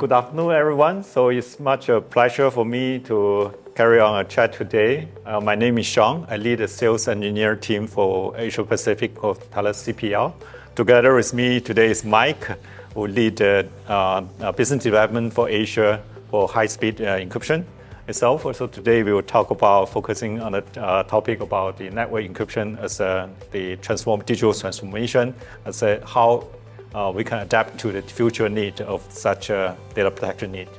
good afternoon, everyone. So it's much a pleasure for me to carry on a chat today. My name is Sean. I lead the sales engineer team for Asia Pacific of Thales CPL. Together with me today is Mike, who lead business development for Asia for high-speed encryption itself. So today we will talk about focusing on the topic about the network encryption as the digital transformation, as how we can adapt to the future need of such a data protection need.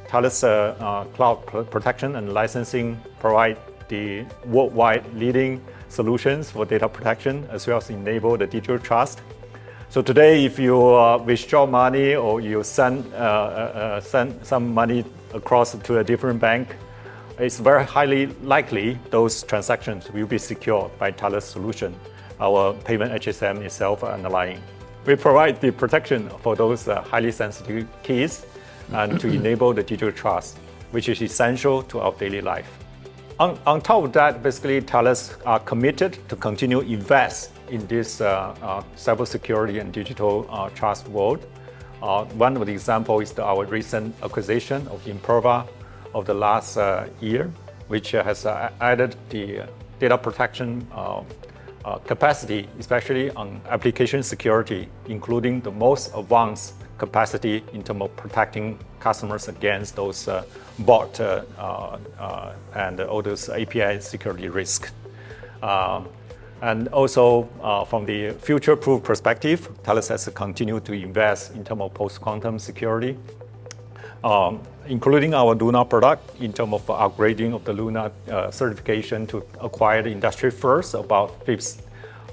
Thales Cloud Protection and Licensing provide the worldwide leading solutions for data protection, as well as enable the digital trust. So today, if you withdraw money or you send some money across to a different bank, it's very highly likely those transactions will be secured by Thales solution, our payment HSM itself underlying. We provide the protection for those highly sensitive keys and to enable the digital trust, which is essential to our daily life. On top of that, basically, Thales are committed to continue invest in this cybersecurity and digital trust world. One of the examples is our recent acquisition of Imperva of the last year, which has added the data protection capacity, especially on application security, including the most advanced capacity in terms of protecting customers against those bot and all those API security risks. And also, from the future-proof perspective, Thales has to continue to invest in terms of post-quantum security, including our Luna product in terms of upgrading of the Luna certification to acquire the industry first, about FIPS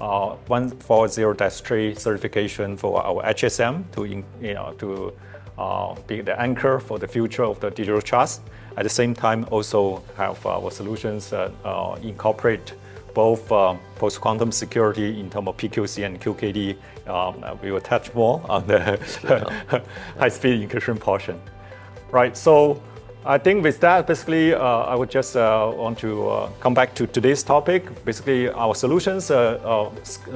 140-3 certification for our HSM to be the anchor for the future of the digital trust. At the same time, also have our solutions incorporate both post-quantum security in terms of PQC and QKD. We will touch more on the high-speed encryption portion. Right, so I think with that, basically, I would just want to come back to today's topic. Basically, our solutions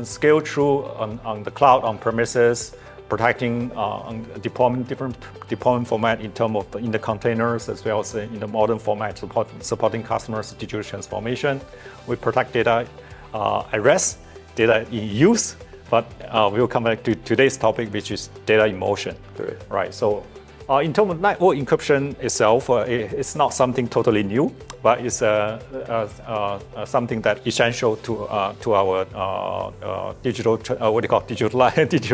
scale through on the cloud, on premises, protecting on deployment, different deployment format in terms of in the containers, as well as in the modern format, supporting customers' digital transformation. We protect data at rest, data in use, but we will come back to today's topic, which is data in motion. Correct. Right, so in terms of network encryption itself, it's not something totally new, but it's something that essential to our digital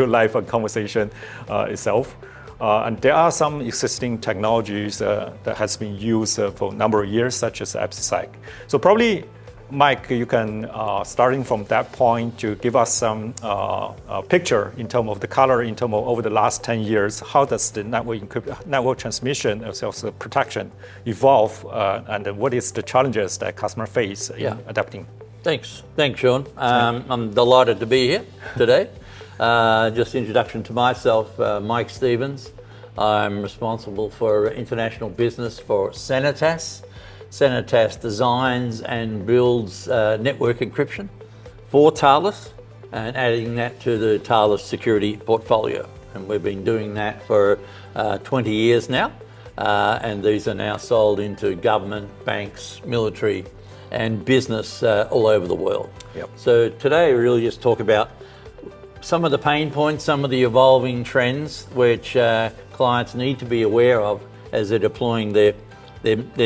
life and conversation itself. And there are some existing technologies that has been used for a number of years, such as AppSec. So probably, Mike, you can, starting from that point, to give us some picture in terms of the color, in terms of over the last 10 years, how does the network transmission as well as protection evolve, and what is the challenges that customers face in adapting? Thanks, Sean. I'm delighted to be here today. Just introduction to myself, Mike Stevens. I'm responsible for international business for Senetas. Senetas designs and builds network encryption for Thales and adding that to the Thales security portfolio. And we've been doing that for 20 years now. And these are now sold into government, banks, military, and business all over the world. Yep. So today we really just talk about some of the pain points, some of the evolving trends which clients need to be aware of as they're deploying their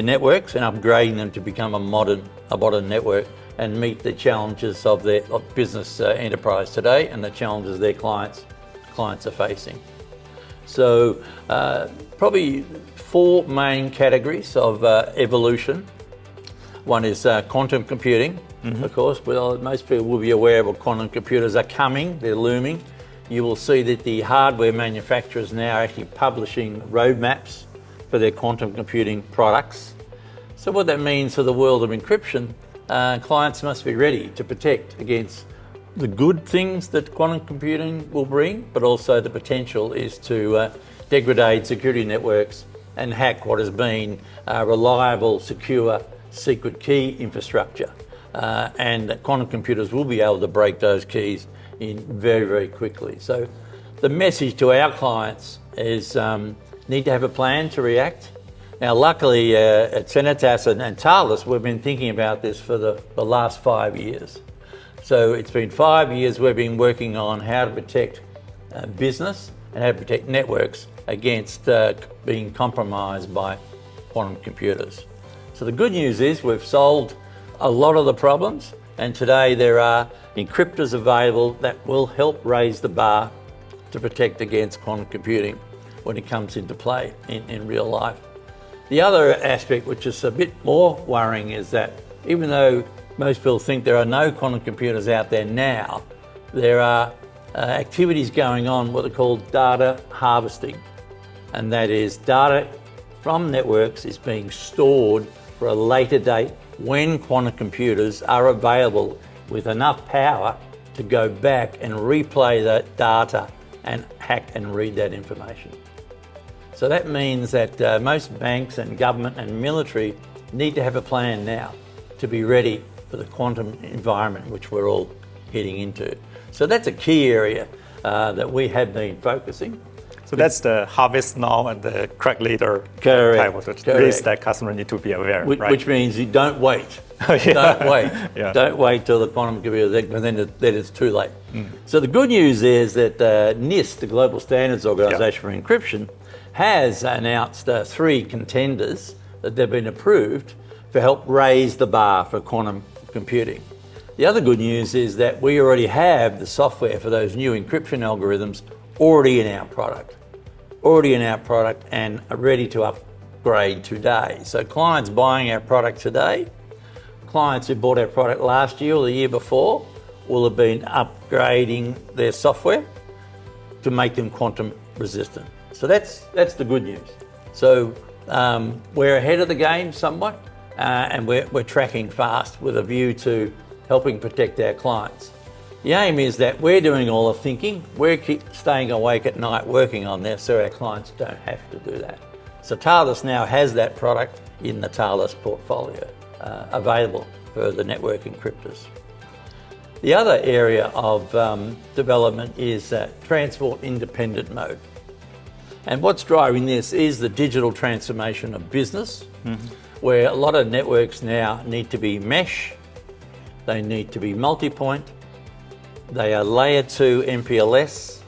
networks and upgrading them to become a modern network and meet the challenges of their business enterprise today and the challenges their clients are facing. So probably four main categories of evolution. One is quantum computing. Mm-hmm. Of course, well, most people will be aware of quantum computers are coming, they're looming. You will see that the hardware manufacturers now are actually publishing roadmaps for their quantum computing products. So what that means for the world of encryption, clients must be ready to protect against the good things that quantum computing will bring, but also the potential is to degrade security networks and hack what has been reliable, secure, secret key infrastructure. And quantum computers will be able to break those keys in very, very quickly. So the message to our clients is need to have a plan to react. Now, luckily, at Senetas and Thales, we've been thinking about this for the last 5 years. So it's been 5 years we've been working on how to protect business and how to protect networks against being compromised by quantum computers. So the good news is we've solved a lot of the problems, and today there are encryptors available that will help raise the bar to protect against quantum computing when it comes into play in real life. The other aspect, which is a bit more worrying, is that even though most people think there are no quantum computers out there now, there are activities going on, what are called data harvesting. And that is data from networks is being stored for a later date when quantum computers are available with enough power to go back and replay that data and hack and read that information. So that means that most banks and government and military need to have a plan now to be ready for the quantum environment which we're all heading into. So that's a key area that we have been focusing. So that's the harvest now and the crack later type of the risk that customers need to be aware, right? Which means you don't wait. Yeah. Don't wait. Yeah. Don't wait till the quantum computer, because then it's too late. So the good news is that NIST, the Global Standards Organization for Encryption, has announced 3 contenders that they've been approved to help raise the bar for quantum computing. The other good news is that we already have the software for those new encryption algorithms already in our product and are ready to upgrade today. So clients buying our product today, clients who bought our product last year or the year before, will have been upgrading their software to make them quantum resistant. So that's the good news. So we're ahead of the game somewhat, and we're tracking fast with a view to helping protect our clients. The aim is that we're doing all the thinking, we're staying awake at night working on this so our clients don't have to do that. So Thales now has that product in the Thales portfolio available for the network encryptors. The other area of development is transport independent mode. And what's driving this is the digital transformation of business, where a lot of networks now need to be mesh, they need to be multi-point, they are layer 2 MPLS.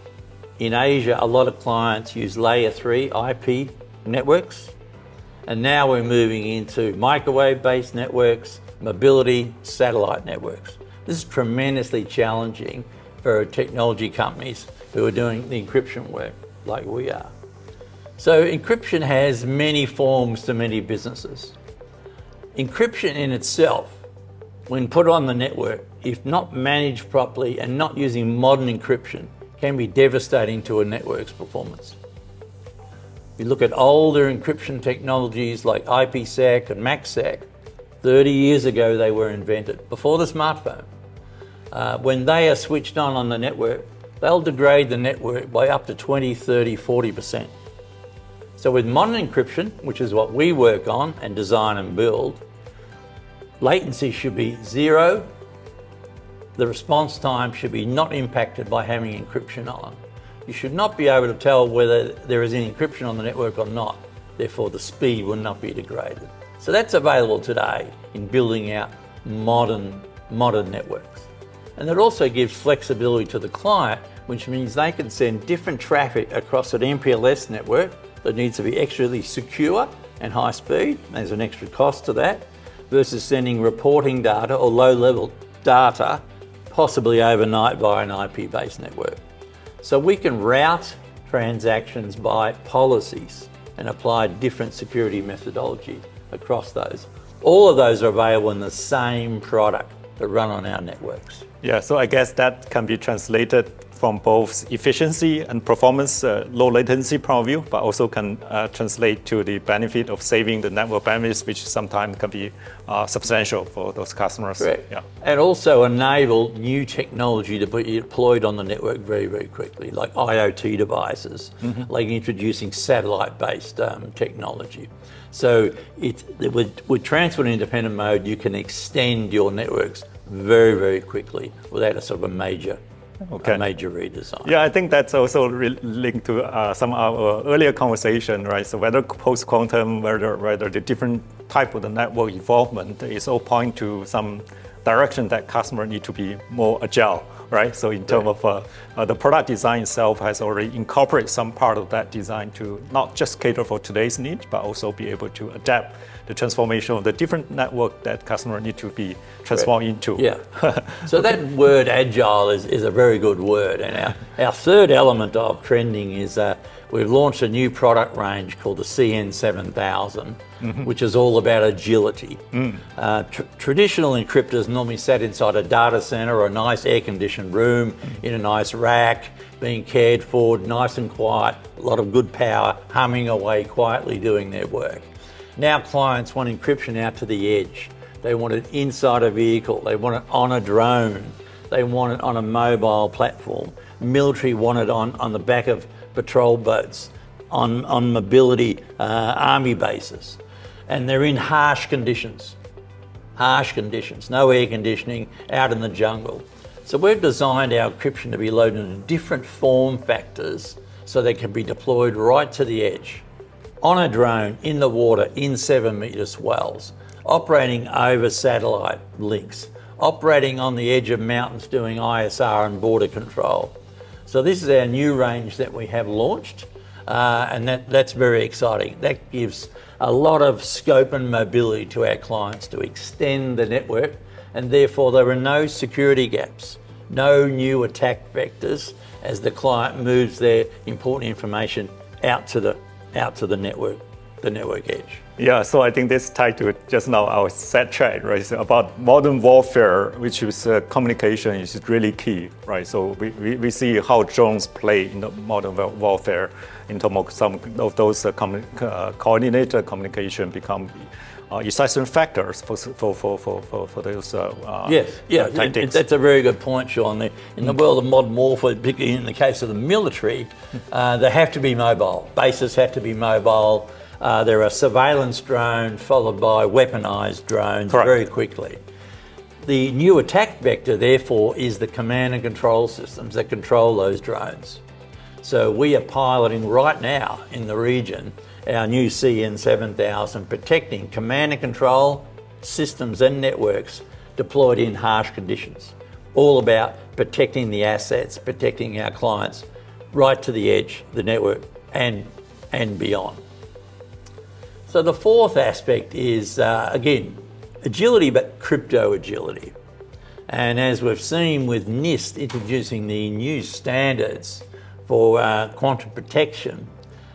In Asia, a lot of clients use layer 3 IP networks. And now we're moving into microwave-based networks, mobility, satellite networks. This is tremendously challenging for technology companies who are doing the encryption work like we are. So encryption has many forms to many businesses. Encryption in itself, when put on the network, if not managed properly and not using modern encryption, can be devastating to a network's performance. You look at older encryption technologies like IPsec and MACsec, 30 years ago they were invented, before the smartphone. When they are switched on the network, they'll degrade the network by up to 20, 30, 40%. So with modern encryption, which is what we work on and design and build, latency should be 0. The response time should be not impacted by having encryption on. You should not be able to tell whether there is any encryption on the network or not. Therefore, the speed will not be degraded. So that's available today in building out modern networks. And that also gives flexibility to the client, which means they can send different traffic across an MPLS network that needs to be extremely secure and high speed. There's an extra cost to that, versus sending reporting data or low-level data, possibly overnight via an IP-based network. So we can route transactions by policies and apply different security methodology across those. All of those are available in the same product that run on our networks. Yeah, so I guess that can be translated from both efficiency and performance, low latency point of view, but also can translate to the benefit of saving the network bandwidth, which sometimes can be substantial for those customers. Correct. Yeah. And also enable new technology to be deployed on the network very, very quickly, like IoT devices, like introducing satellite-based technology. So with transport independent mode, you can extend your networks very, very quickly without a sort of a major Okay. a major redesign. Yeah, I think that's also linked to some of our earlier conversation, right? So whether post-quantum, whether the different type of the network involvement is all point to some direction that customer need to be more agile, right? So in terms of the product design itself has already incorporated some part of that design to not just cater for today's needs, but also be able to adapt the transformation of the different network that customer need to be transformed into. Yeah. So that word agile is a very good word. And our third element of trending is we've launched a new product range called the CN7000, which is all about agility. Traditional encryptors normally sat inside a data center or a nice air-conditioned room in a nice rack, being cared for, nice and quiet, a lot of good power, humming away quietly doing their work. Now clients want encryption out to the edge. They want it inside a vehicle. They want it on a drone. They want it on a mobile platform. Military want it on the back of patrol boats, on mobility army bases. And they're in harsh conditions, no air conditioning, out in the jungle. So we've designed our encryption to be loaded in different form factors so they can be deployed right to the edge. On a drone, in the water, in 7-metre swells, operating over satellite links, operating on the edge of mountains doing ISR and border control. So this is our new range that we have launched, and that's very exciting. That gives a lot of scope and mobility to our clients to extend the network, and therefore there are no security gaps, no new attack vectors as the client moves their important information out to the network edge. Yeah, so I think this tied to just now our set chat, right? So about modern warfare, which is communication is really key, right? So we see how drones play in the modern warfare in terms of some of those coordinated communication become essential factors for those tactics. That's a very good point, Sean. In the world of modern warfare, particularly in the case of the military, they have to be mobile. Bases have to be mobile. There are surveillance drones followed by weaponized drones very quickly. The new attack vector, therefore, is the command and control systems that control those drones. So we are piloting right now in the region our new CN7000, protecting command and control systems and networks deployed in harsh conditions. All about protecting the assets, protecting our clients right to the edge, the network, and beyond. So the fourth aspect is, again, agility, but crypto agility. And as we've seen with NIST introducing the new standards for quantum protection,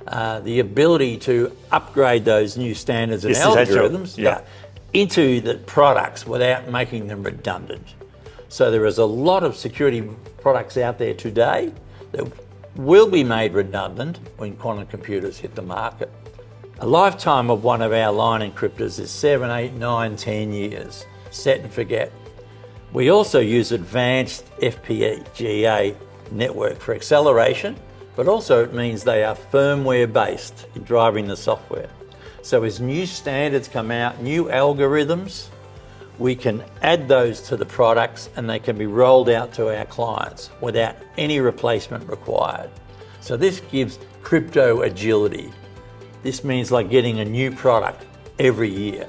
the ability to upgrade those new standards and algorithms into the products without making them redundant. So there is a lot of security products out there today that will be made redundant when quantum computers hit the market. A lifetime of one of our line encryptors is 7, 8, 9, 10 years. Set and forget. We also use advanced FPGA network for acceleration, but also it means they are firmware based in driving the software. So as new standards come out, new algorithms, we can add those to the products and they can be rolled out to our clients without any replacement required. So this gives crypto agility. This means like getting a new product every year.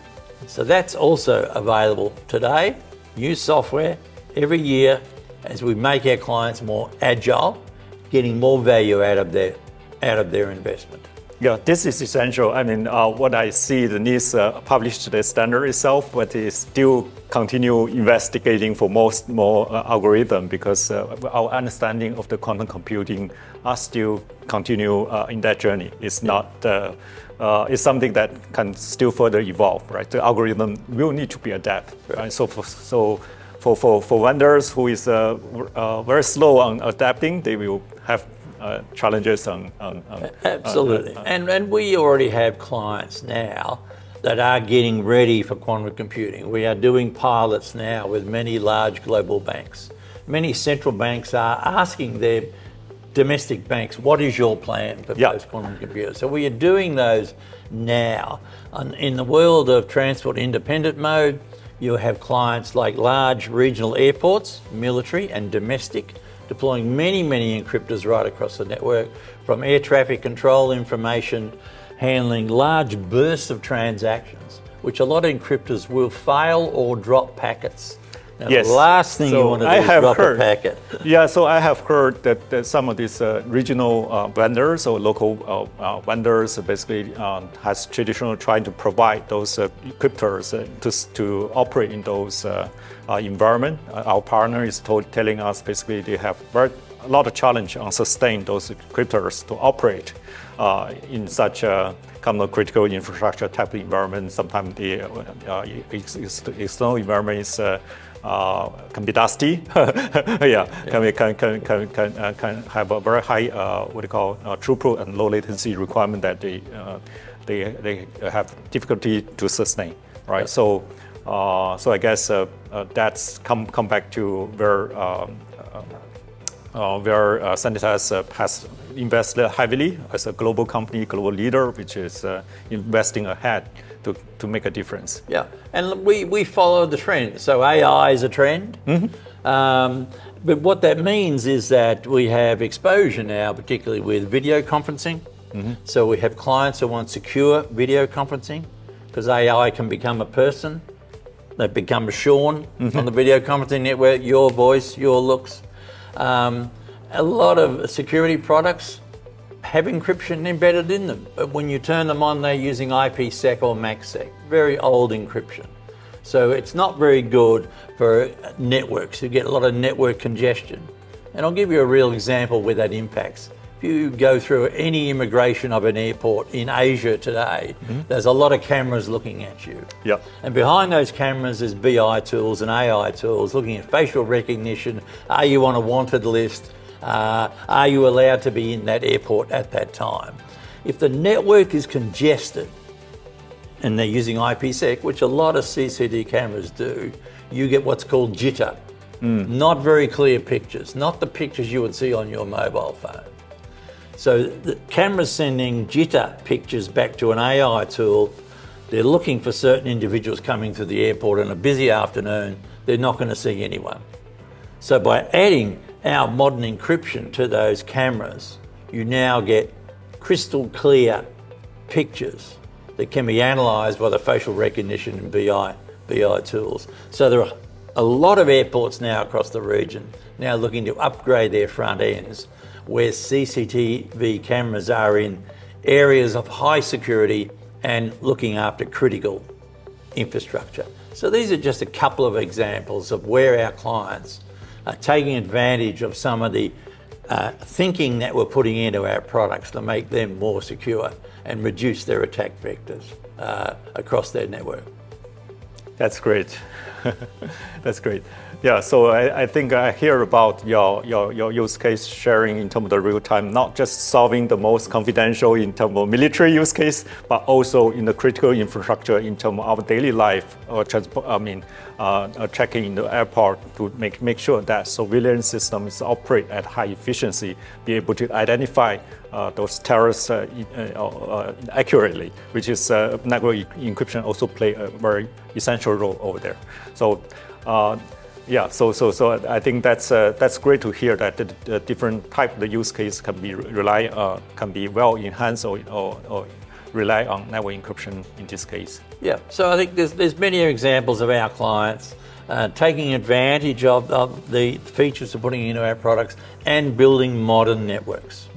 So that's also available today, new software every year as we make our clients more agile, getting more value out of their investment. Yeah, this is essential. I mean, what I see, the NIST published the standard itself, but it still continue investigating for more algorithm because our understanding of the quantum computing are still continue in that journey. It's not. It's something that can still further evolve, right? The algorithm will need to be adapted, right? So for vendors who is very slow on adapting, they will have challenges on absolutely. And we already have clients now that are getting ready for quantum computing. We are doing pilots now with many large global banks. Many central banks are asking their domestic banks, what is your plan for post-quantum computers? So we are doing those now. In the world of transport independent mode, you have clients like large regional airports, military and domestic, deploying many encryptors right across the network, from air traffic control information, handling large bursts of transactions, which a lot of encryptors will fail or drop packets. Now, Yes. the last thing you want to do is drop a packet. Yeah, so I have heard that some of these regional vendors or local vendors basically has traditionally trying to provide those encryptors to operate in those environment. Our partner is telling us basically they have a lot of challenge on sustain those encryptors to operate in such a kind of critical infrastructure type of environment. Sometimes the external environment is can be dusty. Yeah, can have a very high throughput and low latency requirement that they have difficulty to sustain, right? Yep. So I guess that's come back to where Senetas has invested heavily as a global company, global leader, which is investing ahead to make a difference. Yeah, and we follow the trend. So AI is a trend. But what that means is that we have exposure now, particularly with video conferencing. So we have clients who want secure video conferencing because AI can become a person. They become Sean on the video conferencing network, your voice, your looks. A lot of security products have encryption embedded in them, but when you turn them on, they're using IPsec or MACsec, very old encryption. So it's not very good for networks. You get a lot of network congestion. And I'll give you a real example where that impacts. If you go through any immigration of an airport in Asia today, there's a lot of cameras looking at you. Yeah. And behind those cameras is BI tools and AI tools looking at facial recognition. Are you on a wanted list? Are you allowed to be in that airport at that time? If the network is congested and they're using IPsec, which a lot of CCD cameras do, you get what's called jitter. Not very clear pictures, not the pictures you would see on your mobile phone. So the camera's sending jitter pictures back to an AI tool. They're looking for certain individuals coming through the airport on a busy afternoon. They're not going to see anyone. So by adding our modern encryption to those cameras, you now get crystal clear pictures that can be analysed by the facial recognition and BI tools. So there are a lot of airports now across the region now looking to upgrade their front ends where CCTV cameras are in areas of high security and looking after critical infrastructure. So these are just a couple of examples of where our clients are taking advantage of some of the thinking that we're putting into our products to make them more secure and reduce their attack vectors across their network. That's great. That's great. Yeah, so I think I hear about your use case sharing in terms of the real time, not just solving the most confidential in terms of military use case, but also in the critical infrastructure in terms of our daily life or checking in the airport to make sure that surveillance systems operate at high efficiency, be able to identify those terrorists accurately, which is network encryption also play a very essential role over there. So. Yeah, so I think that's great to hear that the different type of the use case can be well enhanced or rely on network encryption in this case. Yeah, so I think there's many examples of our clients taking advantage of the features we're putting into our products and building modern networks.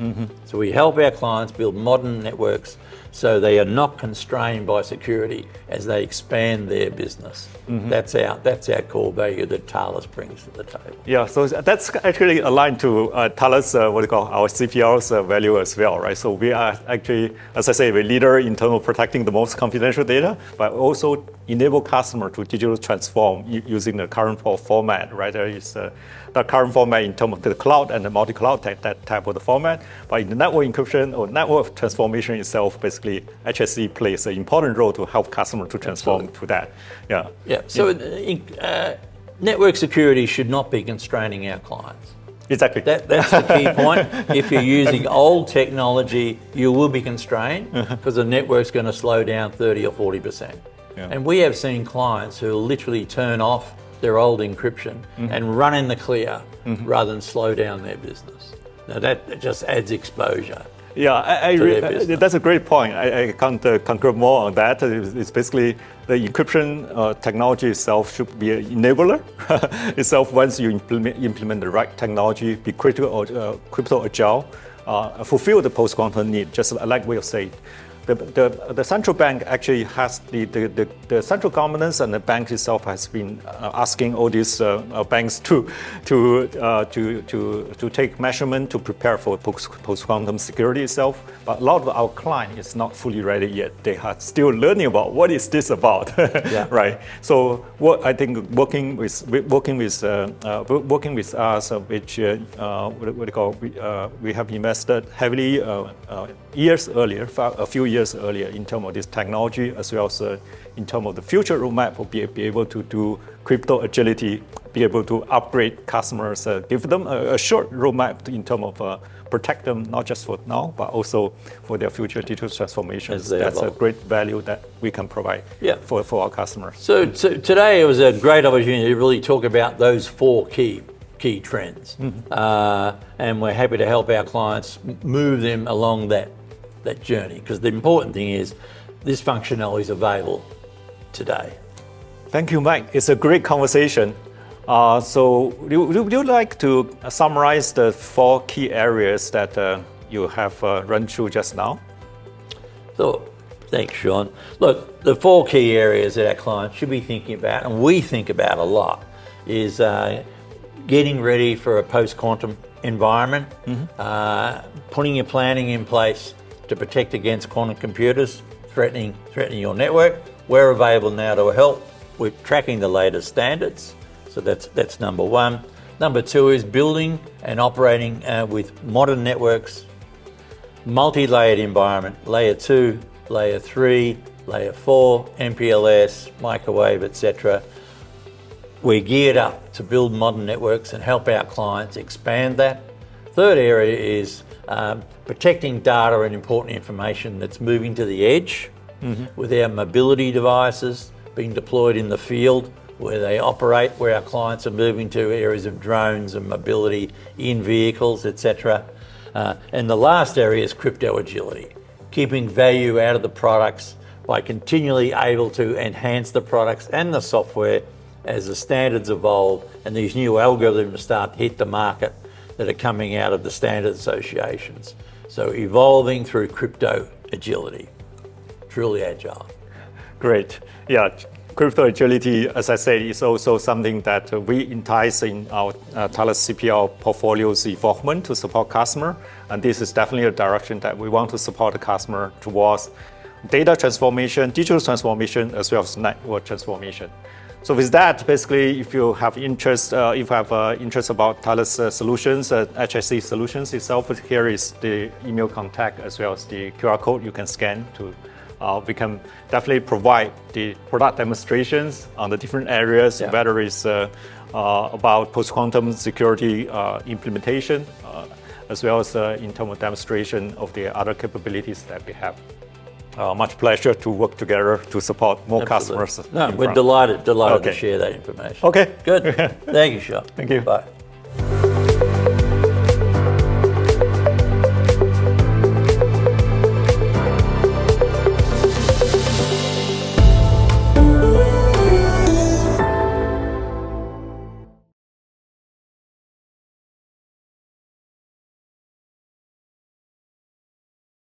So we help our clients build modern networks so they are not constrained by security as they expand their business. That's our core value that Thales brings to the table. Yeah, so that's actually aligned to Thales, our CPR's value as well, right? So we are actually, as I say, we're leader in terms of protecting the most confidential data, but also enable customer to digitally transform using the current format, right? There is the current format in terms of the cloud and the multi-cloud that type of the format, but in the network encryption or network transformation itself, basically HSE plays an important role to help customer to transform to that. Yeah. Yeah. So network security should not be constraining our clients. Exactly. That's the key point. If you're using old technology, you will be constrained because the network's going to slow down 30 or 40%. Yeah. And we have seen clients who literally turn off their old encryption and run in the clear rather than slow down their business. Now that just adds exposure. Yeah, that's a great point. I can't concur more on that. It's basically the encryption technology itself should be an enabler itself. Once you implement the right technology, be crypto agile, fulfill the post-quantum need, just like we said. The central bank actually has the central governance, and the bank itself has been asking all these banks to take measurement to prepare for post-quantum security itself. But a lot of our client is not fully ready yet. They are still learning about what is this about, right? So what I think working with us, which we have invested heavily a few years earlier in terms of this technology, as well as in terms of the future roadmap, will be able to do crypto agility, be able to upgrade customers, give them a short roadmap in terms of protect them, not just for now, but also for their future digital transformations. That's a great value that we can provide for our customers. So today it was a great opportunity to really talk about those 4 key trends. And we're happy to help our clients move them along that journey, because the important thing is this functionality is available today. Thank you, Mike. It's a great conversation. So would you like to summarize the 4 key areas that you have run through just now? So, thanks, Sean. Look, the 4 key areas that our clients should be thinking about, and we think about a lot, is getting ready for a post-quantum environment, putting your planning in place to protect against quantum computers threatening your network. We're available now to help with tracking the latest standards. So that's number 1. Number 2 is building and operating with modern networks, multi-layered environment, layer 2, layer 3, layer 4, MPLS, microwave, etc. We're geared up to build modern networks and help our clients expand that. Third area is protecting data and important information that's moving to the edge with our mobility devices being deployed in the field where they operate, where our clients are moving to areas of drones and mobility in vehicles, etc. And the last area is crypto agility, keeping value out of the products by continually able to enhance the products and the software as the standards evolve and these new algorithms start to hit the market that are coming out of the standard associations. So evolving through crypto agility, truly agile. Great. Yeah, crypto agility, as I said, is also something that we entice in our Thales CPL portfolio's evolvement to support customer. And this is definitely a direction that we want to support the customer towards data transformation, digital transformation, as well as network transformation. So with that, basically, if you have interest, interest about Thales solutions, HSC solutions itself, here is the email contact as well as the QR code you can scan to. We can definitely provide the product demonstrations on the different areas, whether it's about post-quantum security implementation, as well as in terms of demonstration of the other capabilities that we have. Much pleasure to work together to support more customers. No, we're delighted to share that information. Okay. Good. Thank you, Sean. Thank you. Bye.